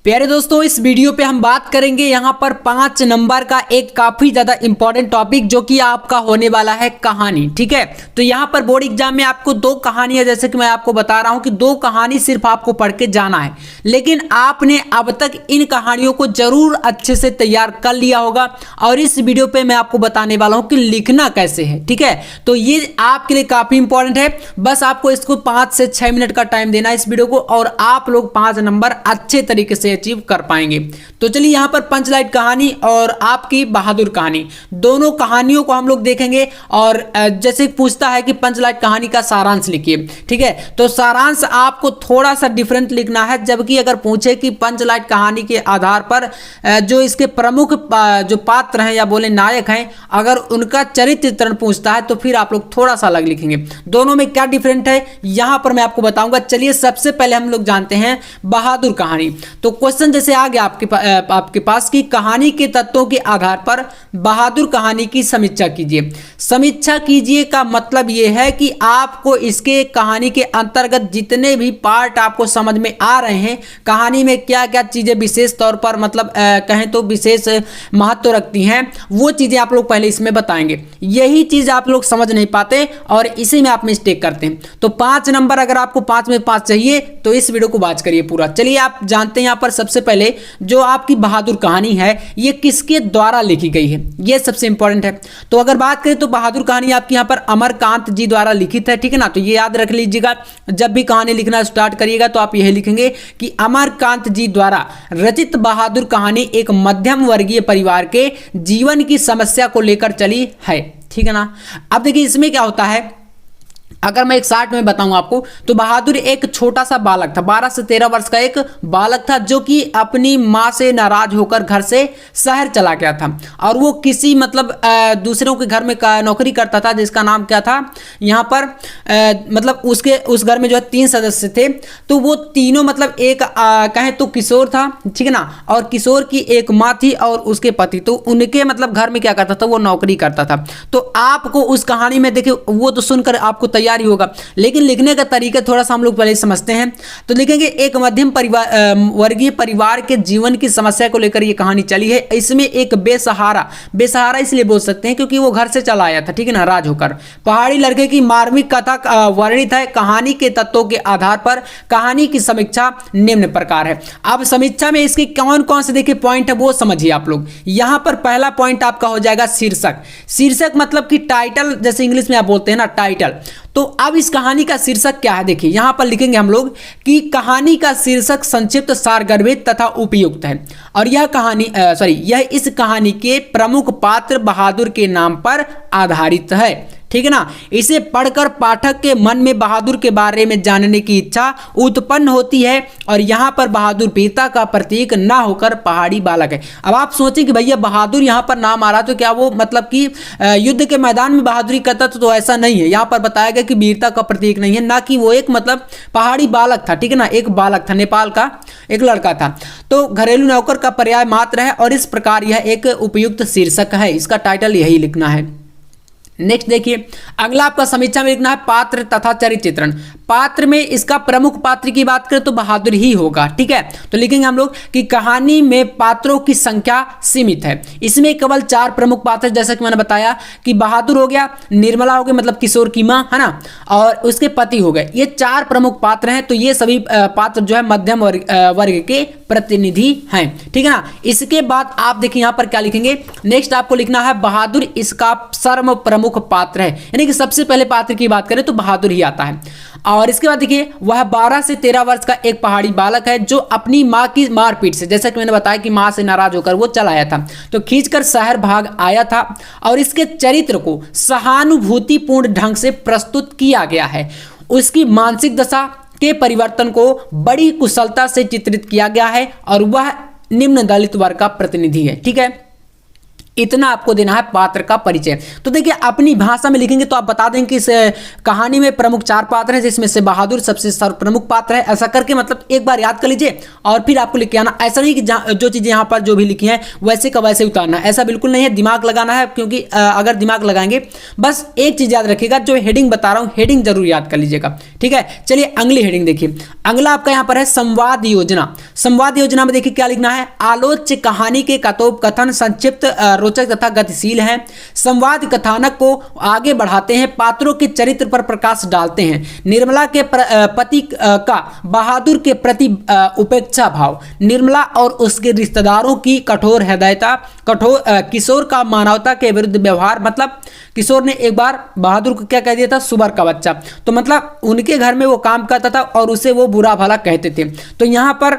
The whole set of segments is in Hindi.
प्यारे दोस्तों, इस वीडियो पे हम बात करेंगे यहाँ पर 5 नंबर का एक काफी ज्यादा इंपॉर्टेंट टॉपिक जो कि आपका होने वाला है कहानी। ठीक है, तो यहाँ पर बोर्ड एग्जाम में आपको 2 कहानियां, जैसे कि मैं आपको बता रहा हूँ कि 2 कहानी सिर्फ आपको पढ़ के जाना है, लेकिन आपने अब तक इन कहानियों को जरूर अच्छे से तैयार कर लिया होगा और इस वीडियो पे मैं आपको बताने वाला हूँ कि लिखना कैसे है। ठीक है, तो ये आपके लिए काफी इंपॉर्टेंट है। बस आपको इसको 5 से 6 मिनट का टाइम देना है इस वीडियो को और आप लोग 5 नंबर अच्छे तरीके से अचीव कर पाएंगे। तो चलिए यहाँ पर पंचलाइट कहानी और आपकी बहादुर कहानी, दोनों कहानियों को हम लोग देखेंगे। और जैसे पूछता है कि पंचलाइट कहानी का सारांश लिखिए, ठीक है, तो सारांश आपको थोड़ा सा डिफरेंट लिखना है। जबकि अगर पूछे कि पंचलाइट कहानी के आधार पर जो इसके प्रमुख जो पात्र हैं या बोले नायक हैं, अगर उनका चरित्र चित्रण पूछता है तो फिर आप लोग थोड़ा सा अलग लिखेंगे। दोनों में क्या डिफरेंट है यहां पर मैं आपको बताऊंगा। चलिए सबसे पहले हम लोग जानते हैं बहादुर कहानी। तो क्वेश्चन जैसे आ गया आपके पास कि कहानी के तत्वों के आधार पर बहादुर कहानी की समीक्षा कीजिए। समीक्षा कीजिए का मतलब यह है कि आपको इसके कहानी के अंतर्गत जितने भी पार्ट आपको समझ में आ रहे हैं, कहानी में क्या क्या चीजें विशेष तौर पर मतलब कहें तो विशेष महत्व रखती हैं, वो चीजें आप लोग पहले इसमें बताएंगे। यही चीज आप लोग समझ नहीं पाते और इसी में आप मिस्टेक करते हैं। तो 5 नंबर अगर आपको 5 में 5 चाहिए तो इस वीडियो को वॉच करिए पूरा। चलिए आप जानते हैं यहाँ पर सबसे पहले जो आपकी बहादुर कहानी है ये किसके द्वारा लिखी गई है, ये सबसे इंपॉर्टेंट है। तो अगर बात करें तो बहादुर कहानी आपकी यहाँ पर अमरकांत जी द्वारा लिखित है। ठीक है ना, तो ये याद रख लीजिएगा, जब भी कहानी लिखना स्टार्ट करिएगा तो आप यही लिखेंगे कि अमरकांत जी द्वारा रचित बहादुर कहानी एक मध्यम वर्गीय परिवार के जीवन की समस्या को लेकर चली है। ठीक है ना, अब देखिए इसमें क्या होता है, अगर मैं एक शॉर्ट में बताऊं आपको तो बहादुर एक छोटा सा बालक था, 12 से 13 वर्ष का एक बालक था जो कि अपनी माँ से नाराज होकर घर से शहर चला गया था और वो किसी मतलब दूसरों के घर में नौकरी करता था जिसका नाम क्या था यहाँ पर मतलब उस घर में जो है 3 सदस्य थे। तो वो तीनों मतलब एक कहें तो किशोर था, ठीक है ना, और किशोर की एक माँ थी और उसके पति, तो उनके मतलब घर में क्या करता था, वो नौकरी करता था। तो आपको उस कहानी में देखिए वो तो सुनकर आपको तैयारी होगा, लेकिन लिखने का तरीका थोड़ा सा हम लोग पहले समझते हैं। तो लिखेंगे एक मध्यम वर्गीय परिवार के जीवन की समस्या को लेकर ये कहानी चली है। इसमें एक बेसहारा इसलिए बोल सकते हैं क्योंकि वो घर से चला आया था, ठीक है ना, राज होकर। पहाड़ी लड़के की मार्मिक कथा वर्णित है। कहानी के तत्वों के आधार पर कहानी की समीक्षा निम्न प्रकार है। अब समीक्षा में इसके कौन कौन से देखिए पॉइंट है वो समझिए आप लोग। यहां पर पहला पॉइंट आपका हो जाएगा शीर्षक। शीर्षक मतलब कि टाइटल, जैसे इंग्लिश में आप बोलते हैं ना टाइटल। तो अब इस कहानी का शीर्षक क्या है, देखिए यहां पर लिखेंगे हम लोग कि कहानी का शीर्षक संक्षिप्त, सारगर्भित तथा उपयुक्त है और यह इस कहानी के प्रमुख पात्र बहादुर के नाम पर आधारित है। ठीक है ना, इसे पढ़कर पाठक के मन में बहादुर के बारे में जानने की इच्छा उत्पन्न होती है और यहाँ पर बहादुर वीरता का प्रतीक ना होकर पहाड़ी बालक है। अब आप सोचें कि भैया बहादुर यहाँ पर नाम आ रहा तो क्या वो मतलब कि युद्ध के मैदान में बहादुरी करता तो ऐसा नहीं है। यहाँ पर बताया गया कि वीरता का प्रतीक नहीं है, ना कि वो एक मतलब पहाड़ी बालक था। ठीक है ना, एक बालक था, नेपाल का एक लड़का था। तो घरेलू नौकर का पर्याय मात्र है और इस प्रकार यह एक उपयुक्त शीर्षक है। इसका टाइटल यही लिखना है। नेक्स्ट देखिए, अगला आपका समीक्षा में लिखना है पात्र तथा चरित्र चित्रण। पात्र में इसका प्रमुख पात्र की बात करें तो बहादुर ही होगा। ठीक है, तो लिखेंगे हम लोग कि कहानी में पात्रों की संख्या सीमित है। इसमें केवल 4 प्रमुख पात्र, जैसा कि मैंने बताया कि बहादुर हो गया, निर्मला हो गई मतलब किशोर की माँ, है ना, और उसके पति हो गए। ये 4 प्रमुख पात्र हैं। तो ये सभी पात्र जो है मध्यम वर्ग के प्रतिनिधि हैं। ठीक है ना, इसके बाद आप देखिए यहाँ पर क्या लिखेंगे, नेक्स्ट आपको लिखना है बहादुर इसका सर्व प्रमुख पात्र है, यानी कि सबसे पहले पात्र की बात करें तो बहादुर ही आता है। और इसके बाद देखिए वह 12 से 13 वर्ष का एक पहाड़ी बालक है जो अपनी माँ की मारपीट से, जैसा कि मैंने बताया कि माँ से नाराज होकर वो चला आया था, तो खींचकर शहर भाग आया था और इसके चरित्र को सहानुभूतिपूर्ण ढंग से प्रस्तुत किया गया है। उसकी मानसिक दशा के परिवर्तन को बड़ी कुशलता से चित्रित किया गया है और वह निम्न दलित वर्ग का प्रतिनिधि है। ठीक है, इतना आपको देना है पात्र का परिचय। तो देखिए अपनी भाषा में लिखेंगे तो आप बता देंगे कि इस कहानी में प्रमुख 4 पात्र हैं, जिसमें से बहादुर सबसे सर्वप्रमुख पात्र है। ऐसा करके मतलब एक बार याद कर लीजिए और फिर आपको लिख के आना। ऐसा नहीं कि जो चीज़ें यहाँ पर जो भी लिखी हैं वैसे का वैसे उतारना, ऐसा बिल्कुल नहीं है, दिमाग लगाना है। क्योंकि अगर दिमाग लगाएंगे, बस एक चीज़ याद रखिएगा, जो हेडिंग बता रहा हूँ हेडिंग जरूर याद कर लीजिएगा, ठीक है। चलिए अगली हेडिंग देखिए। अगला आपका यहाँ पर है संवाद योजना। संवाद योजना में देखिए क्या लिखना है, आलोच्य कहानी के कथोपकथन संक्षिप्त, रोचक तथा गतिशील है। संवाद कथानक को आगे बढ़ाते हैं, पात्रों के चरित्र पर प्रकाश डालते हैं। निर्मला के पति का बहादुर के प्रति उपेक्षा भाव, निर्मला और उसके रिश्तेदारों की कठोर हृदयता, किशोर का मानवता के विरुद्ध व्यवहार। मतलब किशोर ने एक बार बहादुर को क्या कह दिया था, सुबर का बच्चा। तो मतलब उनके घर में वो काम करता था और उसे वो बुरा भला कहते थे। तो यहाँ पर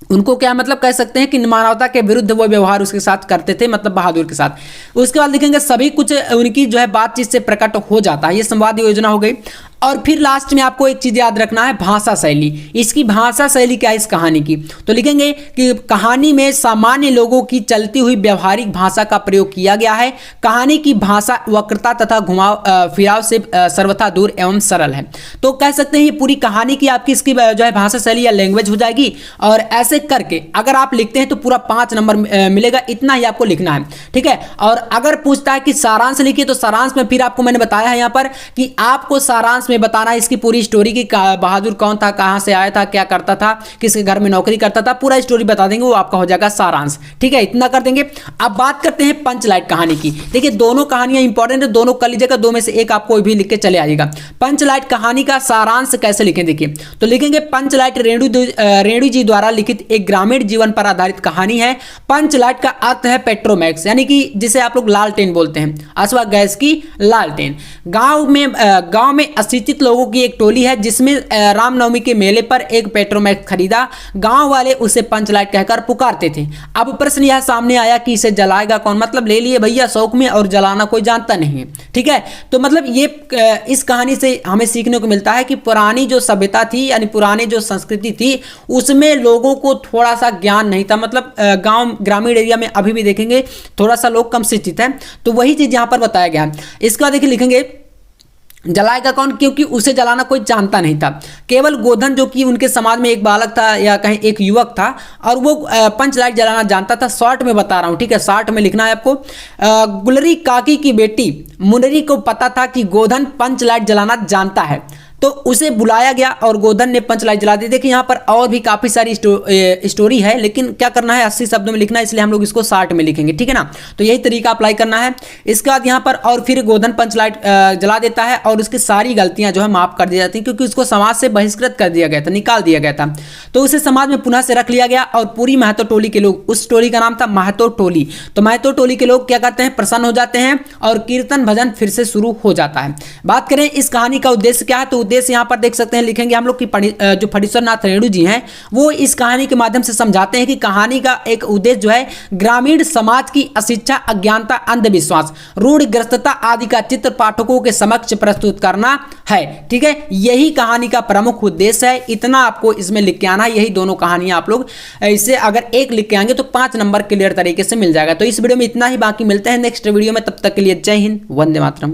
उनको क्या मतलब कह सकते हैं कि मानवता के विरुद्ध वो व्यवहार उसके साथ करते थे, मतलब बहादुर के साथ। उसके बाद लिखेंगे सभी कुछ उनकी जो है बातचीत से प्रकट हो जाता है। ये संवाद योजना हो गई। और फिर लास्ट में आपको एक चीज याद रखना है, भाषा शैली। इसकी भाषा शैली क्या है इस कहानी की, तो लिखेंगे कि कहानी में सामान्य लोगों की चलती हुई व्यवहारिक भाषा का प्रयोग किया गया है। कहानी की भाषा वक्रता तथा घुमाव फिराव से सर्वथा दूर एवं सरल है। तो कह सकते हैं ये पूरी कहानी की आपकी इसकी जो है भाषा शैली या लैंग्वेज हो जाएगी। और ऐसे करके अगर आप लिखते हैं तो पूरा 5 नंबर मिलेगा, इतना ही आपको लिखना है, ठीक है। और अगर पूछता है कि सारांश लिखिए, तो सारांश में फिर आपको मैंने बताया है यहाँ पर कि आपको सारांश में बताना है इसकी पूरी स्टोरी की, बहादुर कौन था, कहां से आया था, क्या करता था, किसके घर में नौकरी करता था, पूरा स्टोरी बता देंगे, वो आपका हो जाएगा सारांश, ठीक है। इतना कर देंगे। अब बात करते हैं पंचलाइट कहानी की। देखिए दोनों कहानियां इंपॉर्टेंट है, दोनों कर लीजिएगा, 2 में से एक आपको भी लिख के चले आइएगा। पंचलाइट कहानी का सारांश कैसे लिखें, देखिए तो लिखेंगे पंचलाइट रेणु जी द्वारा लिखित एक ग्रामीण जीवन पर आधारित कहानी है। पंचलाइट का अर्थ है पेट्रोमैक्स, यानी कि जिसे आप लोग लालटेन बोलते हैं, अथवा गैस की लालटेन। गांव में अशिक्षित लोगों की एक टोली है जिसमें रामनवमी के मेले पर एक पेट्रोमैक्स खरीदा। गांव वाले उसे पंचलाइट कहकर पुकारते थे। अब प्रश्न यह सामने आया कि इसे जलाएगा कौन, मतलब ले लिए भैया शौक में और जलाना कोई जानता नहीं है, ठीक है। तो मतलब ये इस कहानी से हमें सीखने को मिलता है कि पुरानी जो सभ्यता थी, यानी पुरानी जो संस्कृति थी, उसमें लोगों को थोड़ा सा ज्ञान नहीं था। मतलब गांव ग्रामीण एरिया में अभी भी देखेंगे थोड़ा सा लोग कम शिक्षित हैं, तो वही चीज यहां पर बताया गया। इसके बाद देखिए लिखेंगे जलाएगा कौन, क्योंकि उसे जलाना कोई जानता नहीं था। केवल गोधन जो कि उनके समाज में एक बालक था या कहीं एक युवक था, और वो पंचलाइट जलाना जानता था। शॉर्ट में बता रहा हूँ, ठीक है, शॉर्ट में लिखना है आपको। गुलरी काकी की बेटी मुनरी को पता था कि गोधन पंचलाइट जलाना जानता है, तो उसे बुलाया गया और गोधन ने पंचलाइट जला दी। देखिए यहाँ पर और भी काफ़ी सारी स्टोरी है, लेकिन क्या करना है 80 शब्दों में लिखना है, इसलिए हम लोग इसको 60 में लिखेंगे, ठीक है ना। तो यही तरीका अप्लाई करना है। इसके बाद यहाँ पर और फिर गोधन पंचलाइट जला देता है और उसकी सारी गलतियां जो है माफ कर दी जाती हैं, क्योंकि उसको समाज से बहिष्कृत कर दिया गया था, निकाल दिया गया था। तो उसे समाज में पुनः से रख लिया गया और पूरी महतो टोली के लोग, उस टोली का नाम था महतो टोली, तो महतो टोली के लोग क्या करते हैं, प्रसन्न हो जाते हैं और कीर्तन भजन फिर से शुरू हो जाता है। बात करें इस कहानी का उद्देश्य क्या है, तो उद्देश्य यहाँ पर देख सकते हैं, लिखेंगे हम लोग कि जो फणीश्वर नाथ रेणु जी हैं वो इस कहानी के माध्यम से समझाते हैं कि कहानी का एक उद्देश्य जो है ग्रामीण समाज की अशिक्षा, अज्ञानता, अंधविश्वास, रूढ़िग्रस्तता आदि का चित्र पाठकों के समक्ष प्रस्तुत करना है, ठीक है। यही कहानी का प्रमुख उद्देश्य है। इतना आपको इसमें लिख के आना है। यही दोनों कहानियां आप लोग इससे अगर एक लिख के आएंगे तो 5 नंबर क्लियर तरीके से मिल जाएगा। तो इस वीडियो में इतना ही, बाकी मिलते हैं नेक्स्ट वीडियो में। तब तक के लिए जय हिंद, वंदे मातरम।